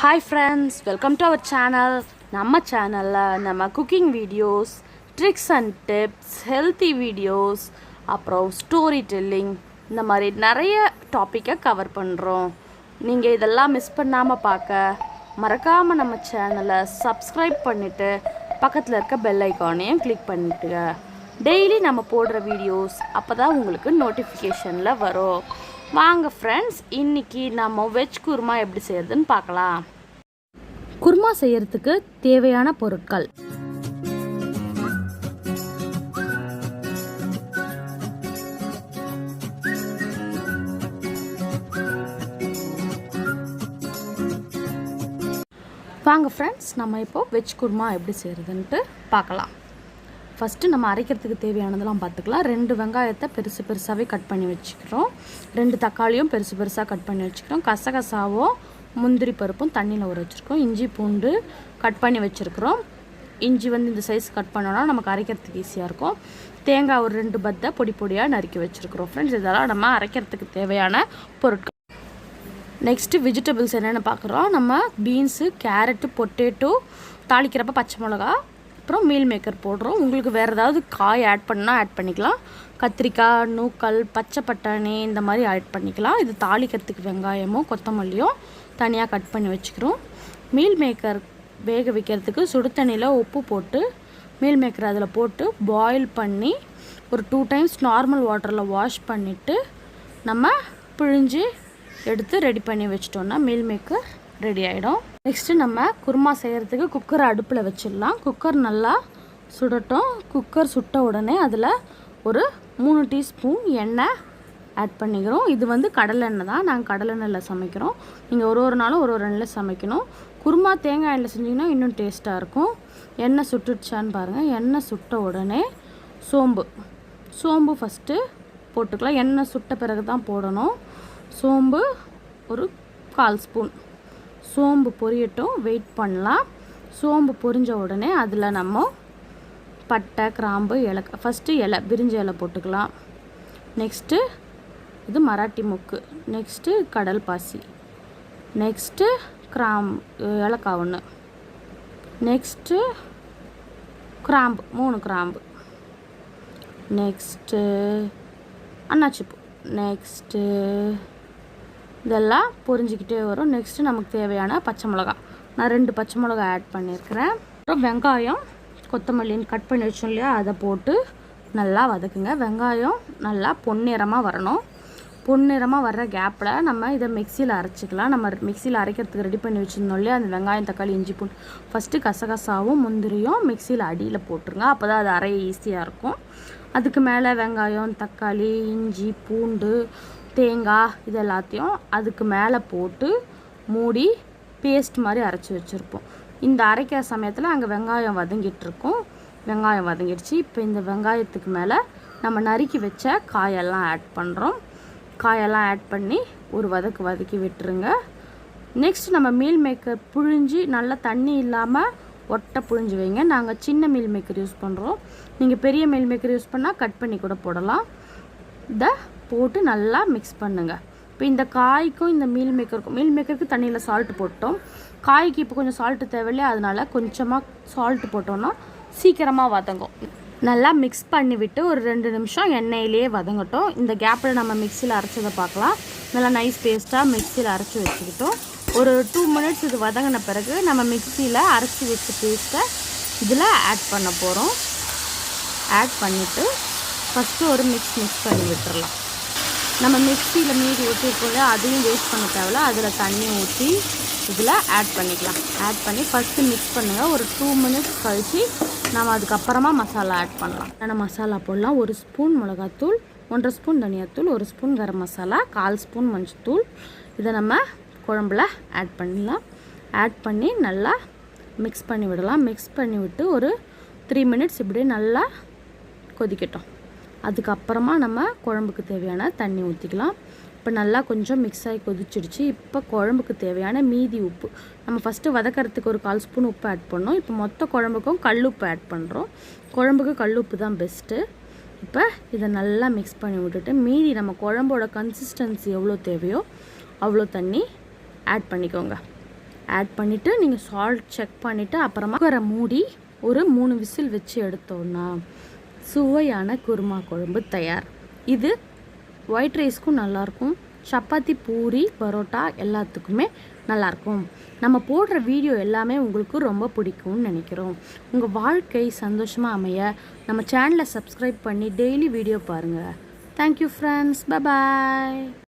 Hi friends, welcome to our channel. நம்ம சேனல்ல நம்ம cooking videos, tricks and tips, healthy videos, அப்புறம் story telling இந்த மாதிரி நிறைய டாப்பிக்கை கவர் பண்ணுறோம். நீங்கள் இதெல்லாம் மிஸ் பண்ணாமல் பார்க்க மறக்காமல் நம்ம சேனலை சப்ஸ்கிரைப் பண்ணிவிட்டு பக்கத்தில் இருக்க பெல் ஐக்கானையும் கிளிக் பண்ணிவிட்டுங்க. டெய்லி நம்ம போடுற வீடியோஸ் அப்போ தான் உங்களுக்கு நோட்டிஃபிகேஷனில் வரும். வாங்க ஃப்ரெண்ட்ஸ், இன்றைக்கி நம்ம வெஜ் குருமா எப்படி செய்யறதுன்னு பார்க்கலாம். குருமா செய்யறதுக்கு தேவையான பொருட்கள்: வாங்க ஃப்ரெண்ட்ஸ், நம்ம இப்போ வெஜ் குருமா எப்படி செய்கிறதுன்ட்டு பார்க்கலாம். ஃபஸ்ட்டு நம்ம அரைக்கிறதுக்கு தேவையானதெல்லாம் பார்த்துக்கலாம். 2 வெங்காயத்தை பெருசு பெருசாகவே கட் பண்ணி வச்சுக்கிறோம். 2 தக்காளியும் பெருசு பெருசாக கட் பண்ணி வச்சுக்கிறோம். கசகசாவும் முந்திரி பருப்பும் தண்ணியில் ஊற வச்சுருக்கோம். இஞ்சி பூண்டு கட் பண்ணி வச்சுருக்கிறோம். இஞ்சி இந்த சைஸ் கட் பண்ணோன்னா நமக்கு அரைக்கிறதுக்கு ஈஸியாக இருக்கும். தேங்காய் ஒரு 2 பத்தை பொடி பொடியாக நறுக்கி வச்சுருக்கிறோம். ஃப்ரெண்ட்ஸ், இதெல்லாம் நம்ம அரைக்கிறதுக்கு தேவையான பொருட்கள். நெக்ஸ்ட்டு வெஜிடபிள்ஸ் என்னென்னு பார்க்குறோம். நம்ம பீன்ஸு, கேரட்டு, பொட்டேட்டோ, தாளிக்கிறப்ப பச்சை மிளகா, அப்புறம் மீல் மேக்கர் போடுறோம். உங்களுக்கு வேறு ஏதாவது காய் ஆட் பண்ணால் ஆட் பண்ணிக்கலாம். கத்திரிக்காய், நூக்கல், பச்சை பட்டாணி இந்த மாதிரி ஆட் பண்ணிக்கலாம். இது தாளிக்கிறதுக்கு வெங்காயமும் கொத்தமல்லியும் தனியாக கட் பண்ணி வச்சுக்கிறோம். மீல் மேக்கர் வேக வைக்கிறதுக்கு சுடு தண்ணியில் உப்பு போட்டு மீல் மேக்கர் அதில் போட்டு பாயில் பண்ணி ஒரு 2 டைம்ஸ் நார்மல் வாட்டரில் வாஷ் பண்ணிவிட்டு நம்ம பிழிஞ்சு எடுத்து ரெடி பண்ணி வச்சிட்டோன்னா மீல் மேக்கர் ரெடி ஆகிடும். நெக்ஸ்ட்டு நம்ம குருமா செய்கிறதுக்கு குக்கரை அடுப்பில் வச்சிடலாம். குக்கர் நல்லா சுடட்டும். குக்கர் சுட்ட உடனே அதில் ஒரு 3 டீஸ்பூன் எண்ணெய் ஆட் பண்ணிக்கிறோம். இது கடலை எண்ணெய் தான். நாங்கள் கடலை எண்ணெயில் சமைக்கிறோம். நீங்கள் ஒரு நாளும் ஒரு எண்ணெயில் சமைக்கணும். குருமா தேங்காய் எண்ணெயில் செஞ்சிங்கன்னா இன்னும் டேஸ்ட்டாக இருக்கும். எண்ணெய் சுட்டுடுச்சான்னு பாருங்கள். எண்ணெய் சுட்ட உடனே சோம்பு ஃபஸ்ட்டு போட்டுக்கலாம். எண்ணெய் சுட்ட பிறகு தான் போடணும். சோம்பு ஒரு 1/4 ஸ்பூன். சோம்பு பொரியட்டும், வெயிட் பண்ணலாம். சோம்பு பொரிஞ்ச உடனே அதில் நம்ம பட்டை, கிராம்பு, ஏலக்காய், ஃபஸ்ட்டு பிரிஞ்ச இலை போட்டுக்கலாம். நெக்ஸ்ட்டு இது மராட்டி மொக்கு, நெக்ஸ்ட்டு கடல் பாசி, நெக்ஸ்ட்டு ஏலக்காய் 1, நெக்ஸ்ட்டு கிராம்பு 3 கிராம்பு, நெக்ஸ்ட்டு அன்னாச்சிப்பூ, நெக்ஸ்ட்டு இதெல்லாம் பொரிஞ்சிக்கிட்டே வரும். நெக்ஸ்ட்டு நமக்கு தேவையான பச்சை மிளகா, நான் 2 பச்சை மிளகா ஆட் பண்ணியிருக்கிறேன். அப்புறம் வெங்காயம், கொத்தமல்லின்னு கட் பண்ணி வச்சோம் இல்லையா, அதை போட்டு நல்லா வதக்குங்க. வெங்காயம் நல்லா பொன்னிறமாக வரணும். பொன்னிறமாக வர்ற கேப்பில் நம்ம இதை மிக்சியில் அரைச்சிக்கலாம். நம்ம மிக்சியில் அரைக்கிறதுக்கு ரெடி பண்ணி வச்சுருந்தோம் இல்லையா, அந்த வெங்காயம், தக்காளி, இஞ்சி பூண்டு, ஃபஸ்ட்டு கசகசாவும் முந்திரியும் மிக்சியில் அடியில் போட்டுருங்க. அப்போ தான் அது அரைய ஈஸியாக இருக்கும். அதுக்கு மேலே வெங்காயம், தக்காளி, இஞ்சி பூண்டு, தேங்காய் இது எல்லாத்தையும் அதுக்கு மேலே போட்டு மூடி பேஸ்ட் மாதிரி அரைச்சி வச்சுருப்போம். இந்த அரைக்கிற சமயத்தில் அங்கே வெங்காயம் வதங்கிட்டுருக்கும். வெங்காயம் வதங்கிடுச்சு. இப்போ இந்த வெங்காயத்துக்கு மேலே நம்ம நறுக்கி வச்ச காயெல்லாம் ஆட் பண்ணுறோம். காயெல்லாம் ஆட் பண்ணி ஒரு வதக்கி விட்டுருங்க. நெக்ஸ்ட் நம்ம மீல் மேக்கர் புழிஞ்சு நல்லா தண்ணி இல்லாமல் ஒட்டை புழிஞ்சு வைங்க. நாங்கள் சின்ன மீல் மேக்கர் யூஸ் பண்ணுறோம். நீங்கள் பெரிய மீல் மேக்கர் யூஸ் பண்ணால் கட் பண்ணி கூட போடலாம். இதை போட்டு நல்லா மிக்ஸ் பண்ணுங்கள். இப்போ இந்த காய்க்கும் இந்த மீல் மேக்கருக்கு தண்ணியில் சால்ட்டு போட்டோம். காய்க்கு இப்போ கொஞ்சம் சால்ட்டு தேவையில்லையா, அதனால் கொஞ்சமாக சால்ட்டு போட்டோன்னா சீக்கிரமாக வதங்கும். நல்லா மிக்ஸ் பண்ணிவிட்டு ஒரு 2 நிமிஷம் எண்ணெயிலே வதங்கட்டும். இந்த கேப்பில் நம்ம மிக்சியில் அரைச்சதை பார்க்கலாம். நல்லா நைஸ் பேஸ்ட்டாக மிக்சியில் அரைச்சி வச்சுக்கிட்டோம். ஒரு 2 மினிட்ஸ் இது வதங்கின பிறகு நம்ம மிக்சியில் அரைச்சி வச்ச பேஸ்ட்டை இதில் ஆட் பண்ண போகிறோம். ஆட் பண்ணிவிட்டு ஃபஸ்ட்டு ஒரு மிக்ஸ் பண்ணி விட்டுறலாம். நம்ம மிக்சியில் மீதி ஊற்றிருக்கோம், அதையும் வேஸ்ட் பண்ண தேவையில்ல. அதில் தண்ணி ஊற்றி இதில் ஆட் பண்ணிக்கலாம். ஆட் பண்ணி ஃபஸ்ட்டு மிக்ஸ் பண்ணுங்கள். ஒரு 2 மினிட்ஸ் கழித்து நம்ம அதுக்கப்புறமா மசாலா ஆட் பண்ணலாம். ஆனால் மசாலா போடலாம். 1 ஸ்பூன் மிளகாத்தூள், 1/2 ஸ்பூன் தனியாத்தூள், 1 ஸ்பூன் கரம் மசாலா, 1/4 ஸ்பூன் மஞ்சத்தூள். இதை நம்ம குழம்புல ஆட் பண்ணலாம். ஆட் பண்ணி நல்லா மிக்ஸ் பண்ணி விடலாம். மிக்ஸ் பண்ணி விட்டு ஒரு 3 மினிட்ஸ் இப்படியே நல்லா கொதிக்கட்டும். அதுக்கப்புறமா நம்ம குழம்புக்கு தேவையான தண்ணி ஊற்றிக்கலாம். இப்போ நல்லா கொஞ்சம் மிக்ஸ் ஆகி கொதிச்சிடுச்சு. இப்போ குழம்புக்கு தேவையான மீதி உப்பு, நம்ம ஃபஸ்ட்டு வதக்கிறதுக்கு ஒரு 1/4 ஸ்பூன் உப்பு ஆட் பண்ணோம். இப்போ மொத்த குழம்புக்கும் கல்லுப்பு ஆட் பண்ணுறோம். குழம்புக்கு கல்லுப்பு தான் பெஸ்ட்டு. இப்போ இதை நல்லா மிக்ஸ் பண்ணி விட்டுட்டு மீதி நம்ம குழம்போட கன்சிஸ்டன்சி எவ்வளோ தேவையோ அவ்வளோ தண்ணி ஆட் பண்ணிக்கோங்க. ஆட் பண்ணிவிட்டு நீங்கள் சால்ட் செக் பண்ணிவிட்டு அப்புறமா குக்கரை மூடி ஒரு 3 விசில் வச்சு எடுத்தோன்னா சுவையான குருமா குழம்பு தயார். இது ஒயிட் ரைஸ்க்கும் நல்லாயிருக்கும், சப்பாத்தி, பூரி, பரோட்டா எல்லாத்துக்குமே நல்லாயிருக்கும். நம்ம போடுற வீடியோ எல்லாமே உங்களுக்கு ரொம்ப பிடிக்கும்னு நினைக்கிறோம். உங்கள் வாழ்க்கை சந்தோஷமாக அமைய நம்ம சேனலை சப்ஸ்கிரைப் பண்ணி டெய்லி வீடியோ பாருங்கள். Thank you friends. பாய்.